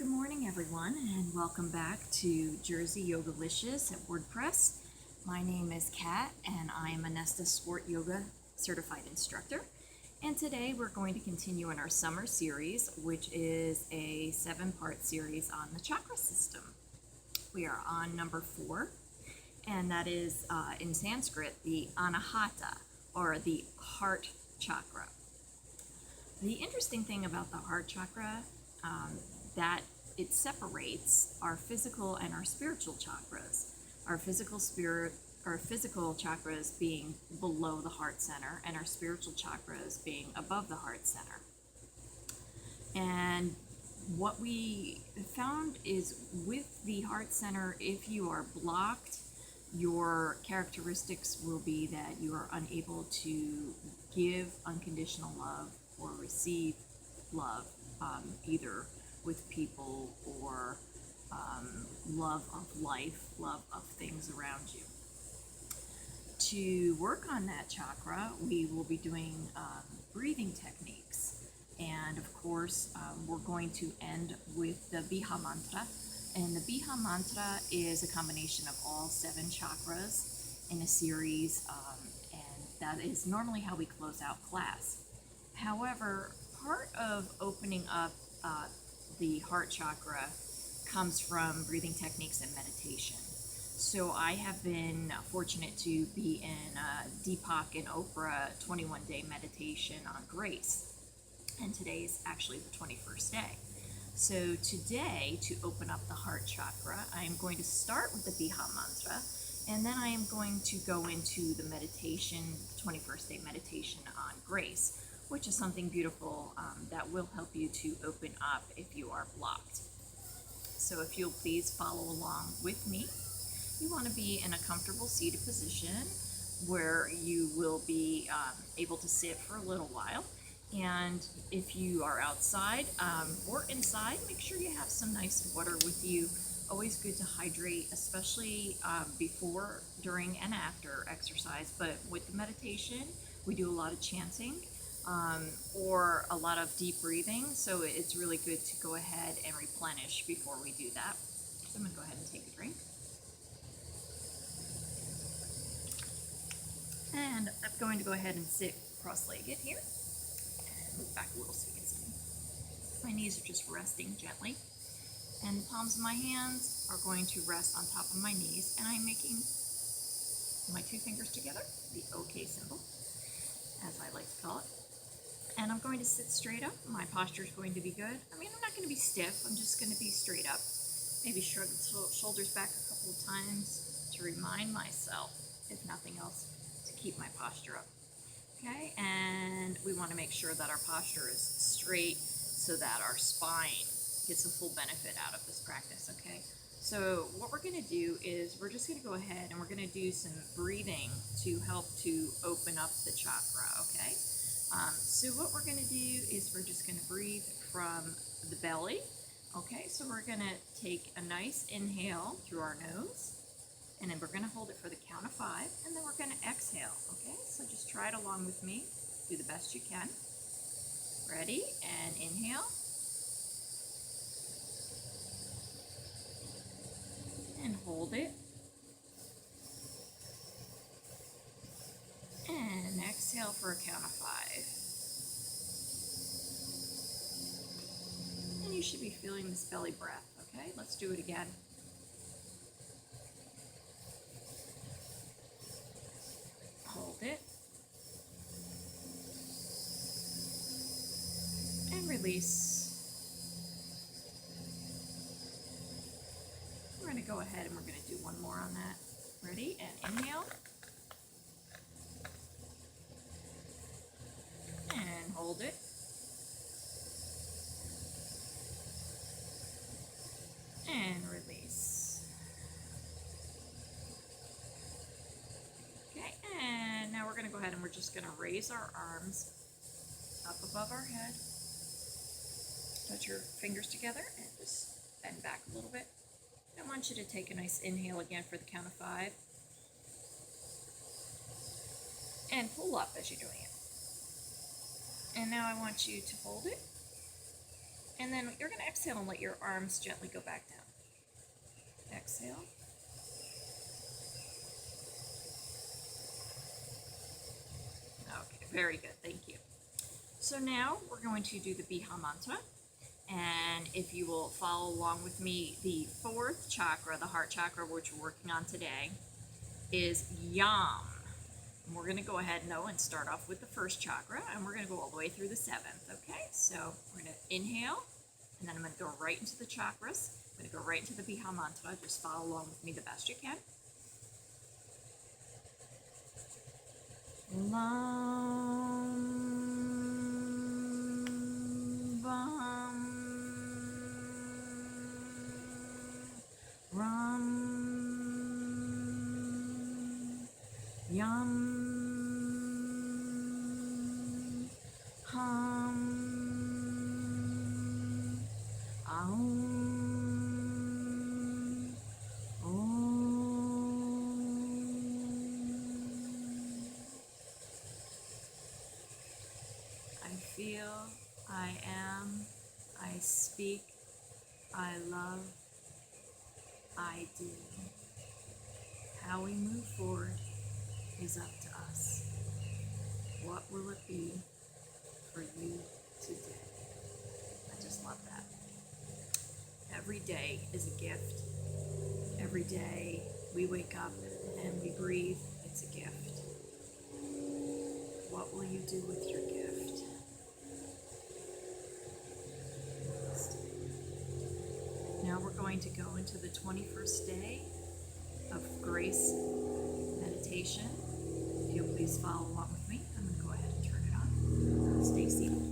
Good morning, everyone, and welcome back to Jersey Yogalicious at WordPress. My name is Kat, and I am a Nesta Sport Yoga certified instructor. And today we're going to continue in our summer series, which is a 7-part series on the chakra system. We are on number 4, and that is in Sanskrit the Anahata, or the heart chakra. The interesting thing about the heart chakra that it separates our physical and our spiritual chakras. Our physical chakras being below the heart center, and our spiritual chakras being above the heart center. And what we found is with the heart center, if you are blocked, your characteristics will be that you are unable to give unconditional love or receive love, either with people or love of life, love of things around you. To work on that chakra, we will be doing breathing techniques. And of course, we're going to end with the Biha mantra. And the Biha mantra is a combination of all 7 chakras in a series, and that is normally how we close out class. However, part of opening up the heart chakra comes from breathing techniques and meditation. So I have been fortunate to be in Deepak and Oprah 21-day meditation on grace. And today is actually the 21st day. So today, to open up the heart chakra, I am going to start with the Biha mantra, and then I am going to go into the meditation, 21st day meditation on grace, which is something beautiful that will help you to open up if you are blocked. So if you'll please follow along with me. You want to be in a comfortable seated position where you will be able to sit for a little while. And if you are outside or inside, make sure you have some nice water with you. Always good to hydrate, especially before, during, and after exercise. But with the meditation, we do a lot of chanting or a lot of deep breathing. So it's really good to go ahead and replenish before we do that. So I'm going to go ahead and take a drink. And I'm going to go ahead and sit cross-legged here. Move back a little so you can see me. My knees are just resting gently, and the palms of my hands are going to rest on top of my knees, and I'm making my 2 fingers together, the OK symbol, as I like to call it. And I'm going to sit straight up. My posture is going to be good. I mean, I'm not going to be stiff. I'm just going to be straight up. Maybe shrug the shoulders back a couple of times to remind myself, if nothing else, to keep my posture up. Okay, and we want to make sure that our posture is straight so that our spine gets the full benefit out of this practice, okay? So what we're going to do is we're just going to go ahead and we're going to do some breathing to help to open up the chakra, okay? So what we're going to do is we're just going to breathe from the belly, okay? So we're going to take a nice inhale through our nose, and then we're going to hold it for the count of 5, and then we're going to exhale, okay? So just try it along with me. Do the best you can. Ready? And inhale. And hold it. And exhale for a count of 5. And you should be feeling this belly breath, okay? Let's do it again. Hold it. And release. We're going to go ahead and we're going to do one more on that. Ready? And inhale. And hold it. And release. Okay, and now we're going to go ahead and we're just going to raise our arms up above our head. Touch your fingers together and just bend back a little bit. I want you to take a nice inhale again for the count of 5. And pull up as you're doing it. And now I want you to hold it And then you're going to exhale and let your arms gently go back down. Exhale. Okay, very good. Thank you. So now we're going to do the Biha mantra. And if you will follow along with me, the fourth chakra, the heart chakra, which we're working on today, is Yam. And we're going to go ahead and start off with the first chakra, and we're going to go all the way through the seventh, okay? So we're going to inhale, and then I'm going to go right into the chakras. I'm going to go right into the Biha mantra. Just follow along with me the best you can. Lam, Vam, Ram, Yam, Ham, Aum, Om. I feel, I am, I speak, I love, I do. How we move forward is up to us. What will it be for you today? I just love that. Every day is a gift. Every day we wake up and we breathe, it's a gift. What will you do with your gift? Now we're going to go into the 21st day of grace meditation. If you'll please follow along with me, I'm going to go ahead and turn it on. Stay seated.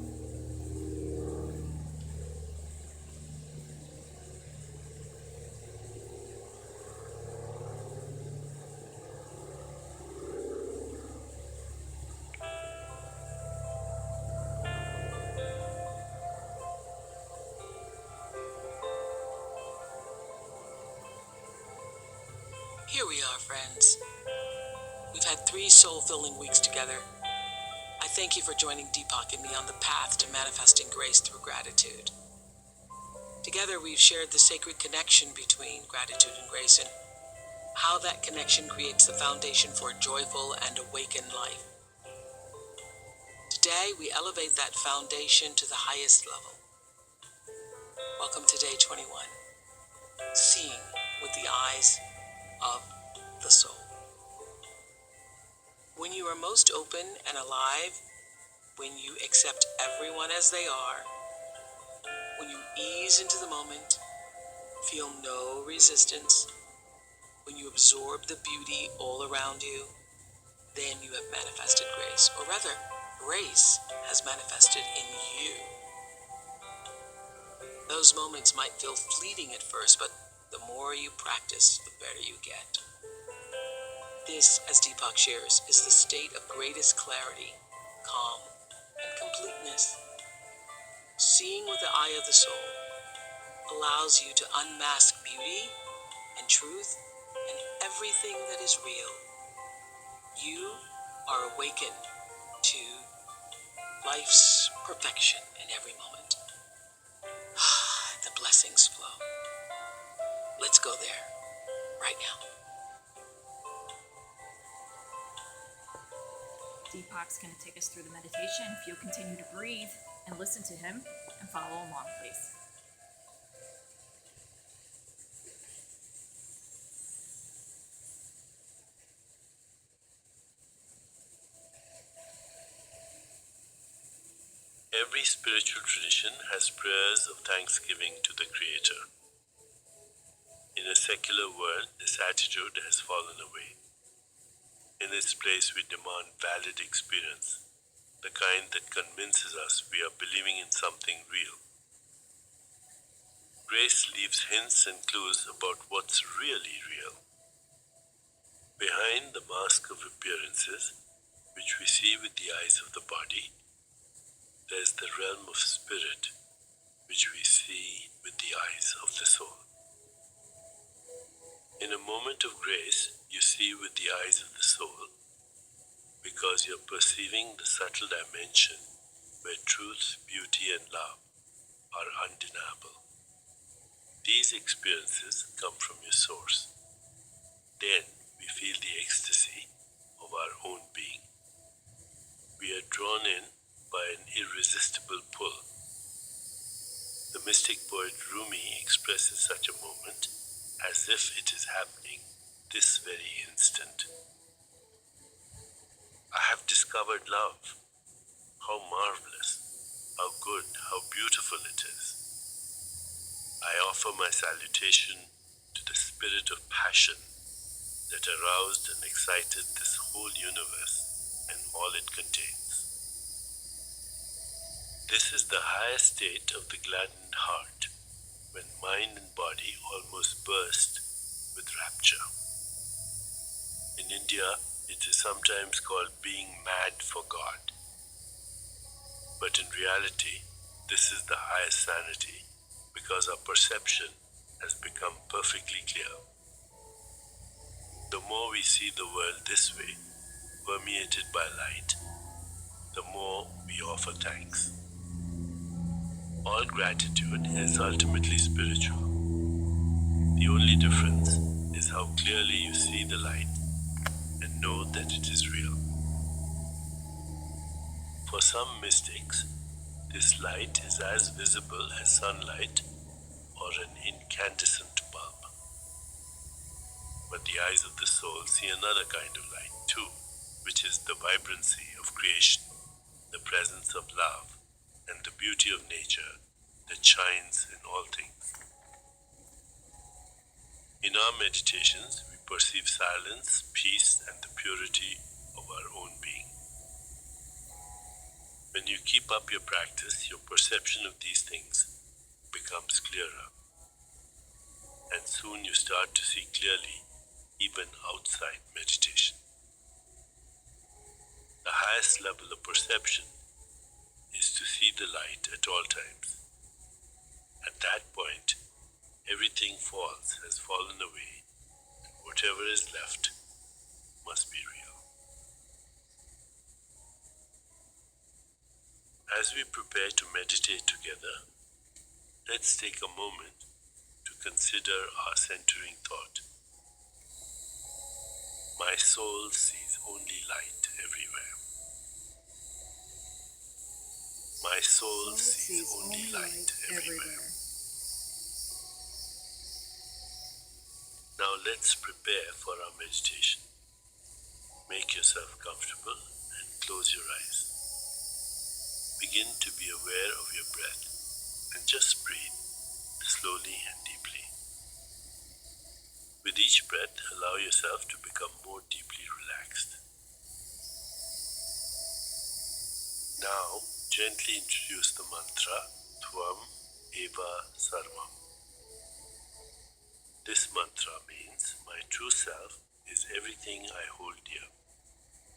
Here we are, friends. We've had 3 soul-filling weeks together. I thank you for joining Deepak and me on the path to manifesting grace through gratitude. Together, we've shared the sacred connection between gratitude and grace and how that connection creates the foundation for a joyful and awakened life. Today, we elevate that foundation to the highest level. Welcome to day 21, seeing with the eyes of the soul. When you are most open and alive, when you accept everyone as they are, when you ease into the moment, feel no resistance, when you absorb the beauty all around you, then you have manifested grace. Or rather, grace has manifested in you. Those moments might feel fleeting at first, but the more you practice, the better you get. This, as Deepak shares, is the state of greatest clarity, calm, and completeness. Seeing with the eye of the soul allows you to unmask beauty and truth and everything that is real. You are awakened to life's perfection in every moment. The blessings flow. Let's go there right now. Deepak's going to take us through the meditation. If you'll continue to breathe and listen to him and follow along, please. Every spiritual tradition has prayers of thanksgiving to the Creator. In a secular world, this attitude has fallen away. In its place, we demand valid experience, the kind that convinces us we are believing in something real. Grace leaves hints and clues about what's really real. Behind the mask of appearances, which we see with the eyes of the body, there is the realm of spirit, which we see with the eyes of the soul. In a moment of grace, you see with the eyes of the soul, because you're perceiving the subtle dimension where truth, beauty, and love are undeniable. These experiences come from your source. Then we feel the ecstasy of our own being. We are drawn in by an irresistible pull. The mystic poet Rumi expresses such a moment as if it is happening this very instant. I have discovered love. How marvelous, how good, how beautiful it is. I offer my salutation to the spirit of passion that aroused and excited this whole universe and all it contains. This is the highest state of the gladdened heart, when mind and body almost burst with rapture. In India, it is sometimes called being mad for God. But in reality, this is the highest sanity, because our perception has become perfectly clear. The more we see the world this way, permeated by light, the more we offer thanks. All gratitude is ultimately spiritual. The only difference is how clearly you see the light and know that it is real. For some mystics, this light is as visible as sunlight or an incandescent bulb. But the eyes of the soul see another kind of light too, which is the vibrancy of creation, the presence of love, and the beauty of nature that shines in all things. In our meditations, we perceive silence, peace, and the purity of our own being. When you keep up your practice, your perception of these things becomes clearer. And soon you start to see clearly, even outside meditation. The highest level of perception is to see the light at all times. At that point, everything falls, has fallen away, and whatever is left must be real. As we prepare to meditate together, let's take a moment to consider our centering thought. My soul sees only light everywhere. My soul sees only light everywhere. Now let's prepare for our meditation. Make yourself comfortable and close your eyes. Begin to be aware of your breath and just breathe slowly and deeply. With each breath, allow yourself to become more deeply relaxed. Now, gently introduce the mantra Tvam Eva Sarvam. This mantra means my true self is everything I hold dear.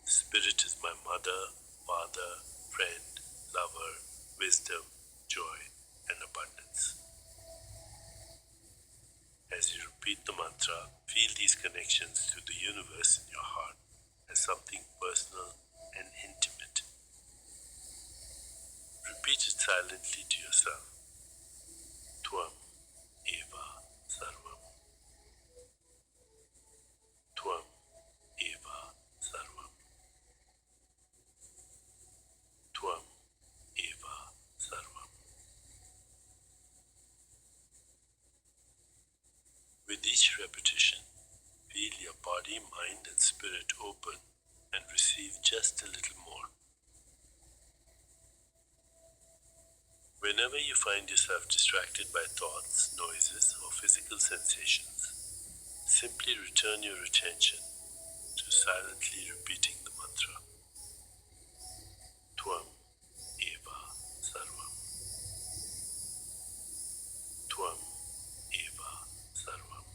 Spirit is my mother, father, friend, lover, wisdom, joy, and abundance. As you repeat the mantra, feel these connections to the universe in your heart as something personal and intimate. Repeat it silently to yourself. Tvam Eva Sarvam. Tvam Eva Sarvam. Tvam Eva Sarvam. With each repetition, feel your body, mind, and spirit open and receive just a little more. Whenever you find yourself distracted by thoughts, noises, or physical sensations, simply return your attention to silently repeating the mantra. Tvam Eva Sarvam. Tvam Eva Sarvam.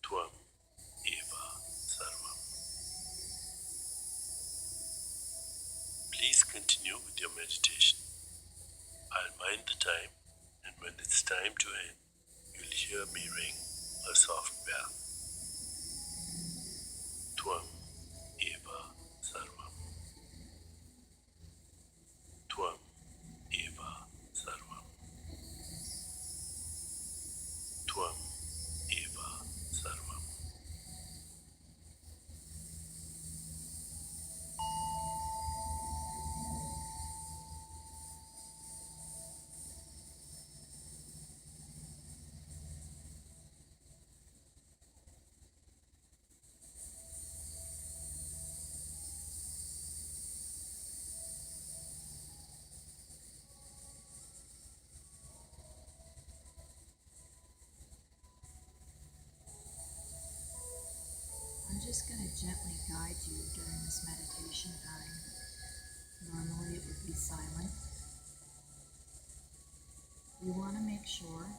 Tvam Eva Sarvam. Please continue with your meditation. I'll mind the time, and when it's time to end, you'll hear me ring a soft bell. Tvam Eva Sarvam. Tvam just going to gently guide you during this meditation time. Normally it would be silent. You want to make sure,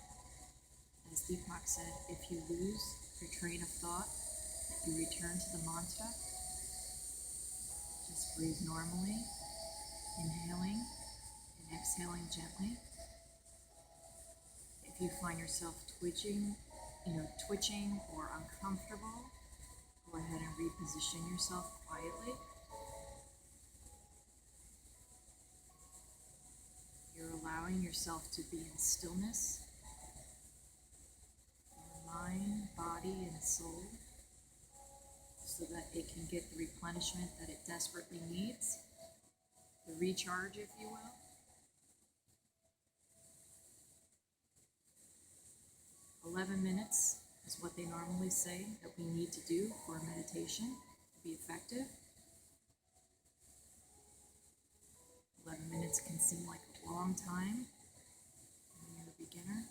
as Deepak said, if you lose your train of thought, that you return to the mantra. Just breathe normally, inhaling and exhaling gently. If you find yourself twitching or uncomfortable, go ahead and reposition yourself quietly. You're allowing yourself to be in stillness, your mind, body, and soul, so that it can get the replenishment that it desperately needs, the recharge, if you will. "11 minutes is what they normally say that we need to do for a meditation to be effective. 11 minutes can seem like a long time when you're a beginner.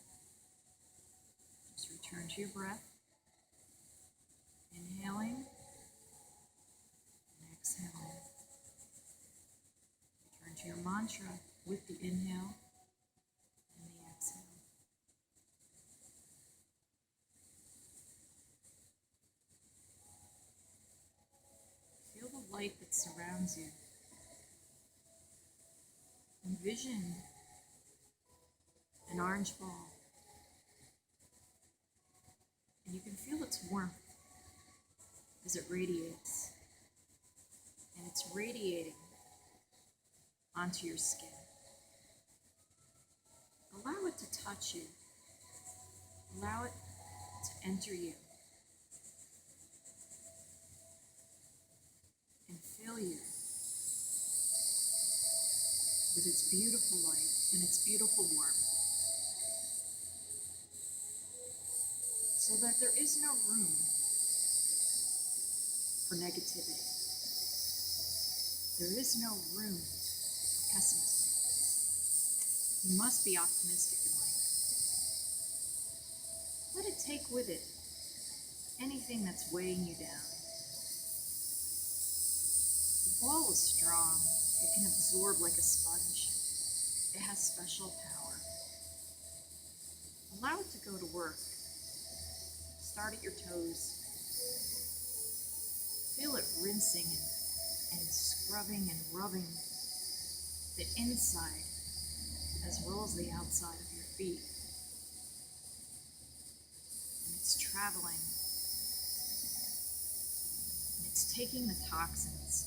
Just return to your breath, inhaling and exhaling. Return to your mantra with the inhale and the exhale. Feel the light that surrounds you. Envision an orange ball, and you can feel its warmth as it radiates, and it's radiating onto your skin. Allow it to touch you. Allow it to enter you and fill you with its beautiful light and its beautiful warmth, so that there is no room for negativity. There is no room for pessimism. You must be optimistic in life. Let it take with it anything that's weighing you down. The ball is strong. It can absorb like a sponge. It has special power. Allow it to go to work. Start at your toes. Feel it rinsing and scrubbing and rubbing the inside as well as the outside of your feet. And it's traveling. And it's taking the toxins.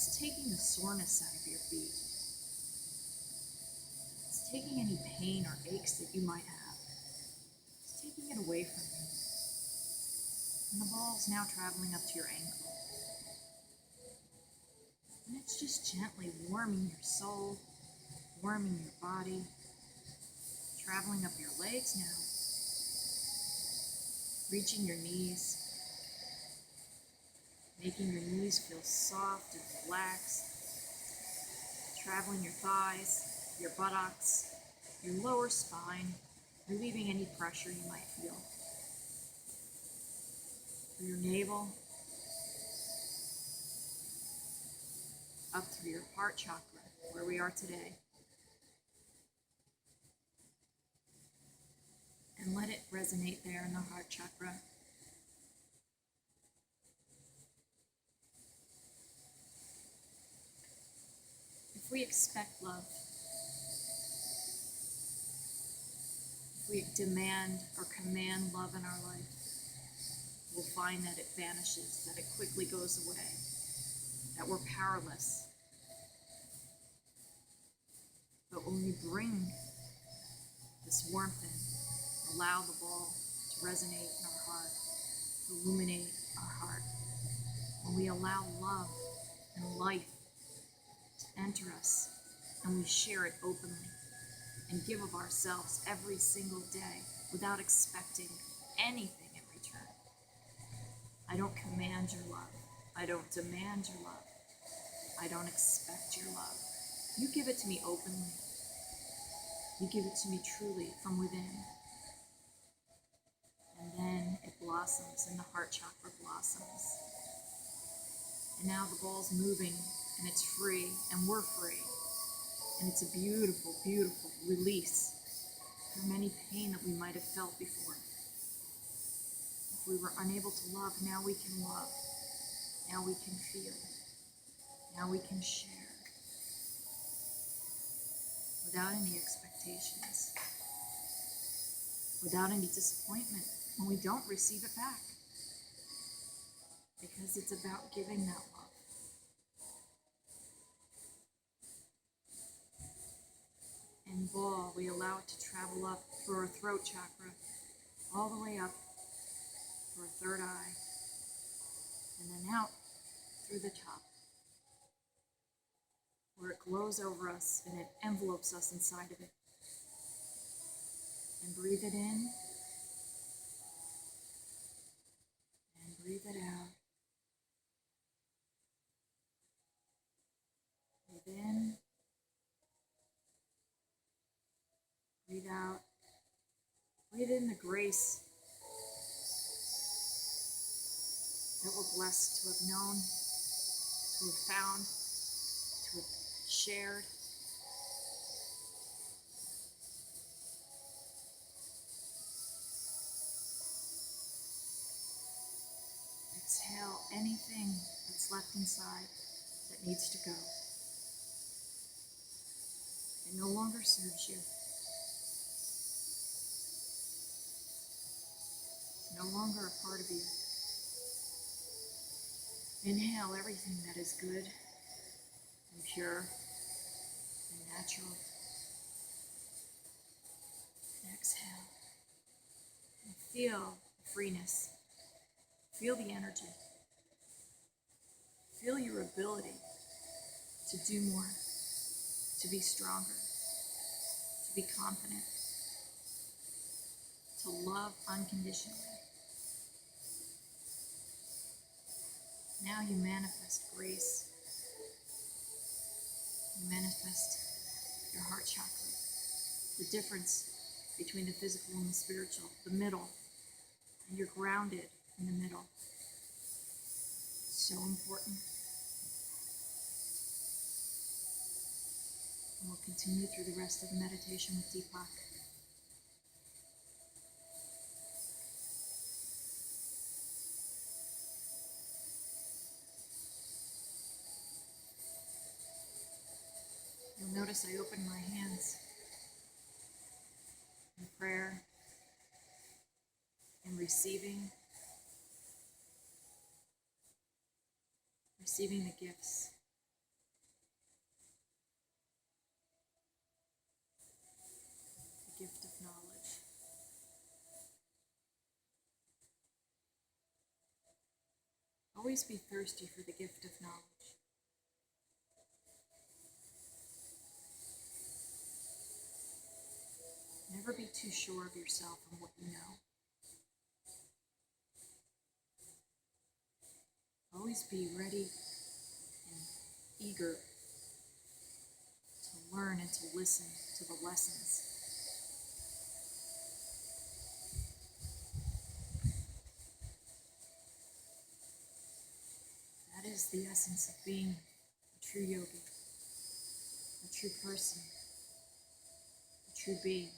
It's taking the soreness out of your feet. It's taking any pain or aches that you might have. It's taking it away from you. And the ball is now traveling up to your ankle. And it's just gently warming your soul, warming your body, traveling up your legs now, reaching your knees, making your knees feel soft and relaxed, traveling your thighs, your buttocks, your lower spine, relieving any pressure you might feel. Through your navel, up through your heart chakra, where we are today. And let it resonate there in the heart chakra. If we expect love, if we demand or command love in our life, we'll find that it vanishes, that it quickly goes away, that we're powerless. But when we bring this warmth in, allow the ball to resonate in our heart, to illuminate our heart, when we allow love and life to enter us, and we share it openly and give of ourselves every single day without expecting anything in return. I don't command your love. I don't demand your love. I don't expect your love. You give it to me openly. You give it to me truly from within. And then it blossoms and the heart chakra blossoms. And now the ball's moving and it's free and we're free. And it's a beautiful, beautiful release from any pain that we might have felt before. If we were unable to love, now we can love. Now we can feel. Now we can share. Without any expectations. Without any disappointment when we don't receive it back. Because it's about giving that love. And ball, we allow it to travel up through our throat chakra, all the way up through our third eye, and then out through the top, where it glows over us and it envelopes us inside of it. And breathe it in, and breathe it out. Breathe in, breathe out. Breathe in the grace that we're blessed to have known, to have found, to have shared. Exhale anything that's left inside that needs to go. It no longer serves you. It's no longer a part of you. Inhale everything that is good and pure and natural. And exhale. And feel the freeness. Feel the energy. Feel your ability to do more, to be stronger, to be confident, to love unconditionally. Now you manifest grace. You manifest your heart chakra, the difference between the physical and the spiritual, the middle, and you're grounded in the middle. So important. And we'll continue through the rest of the meditation with Deepak. You'll notice I open my hands in prayer and receiving the gifts. The gift of knowledge. Always be thirsty for the gift of knowledge. Never be too sure of yourself and what you know. Always be ready and eager to learn and to listen to the lessons. That is the essence of being a true yogi, a true person, a true being.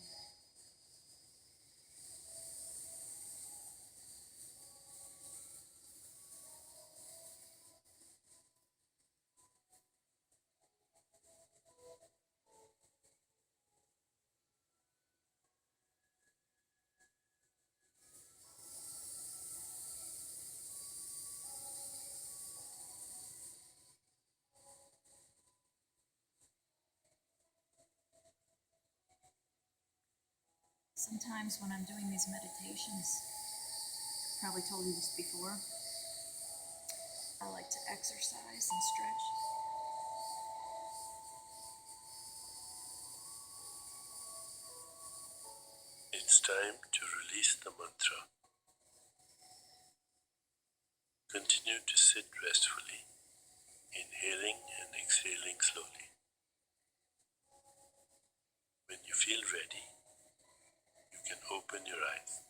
Sometimes when I'm doing these meditations, I've probably told you this before, I like to exercise and stretch. It's time to release the mantra. Continue to sit restfully, inhaling and exhaling slowly. When you feel ready, you can open your eyes.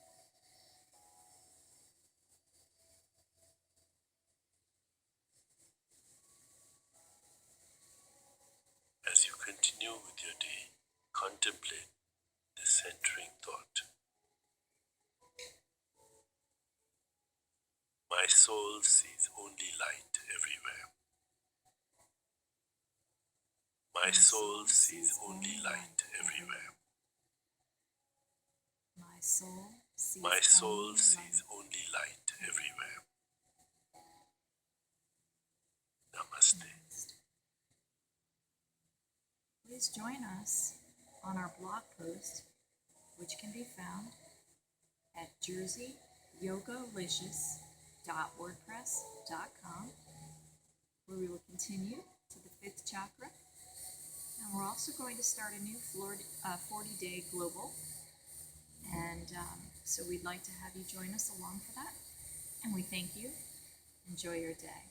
contemplate the centering thought. My soul sees only light everywhere. My soul sees only light everywhere. My soul sees My soul only sees light. only light everywhere. Namaste. Please join us on our blog post, which can be found at jerseyyogalicious.wordpress.com, where we will continue to the fifth chakra. And we're also going to start a new 40-day global. And so we'd like to have you join us along for that. And we thank you. Enjoy your day.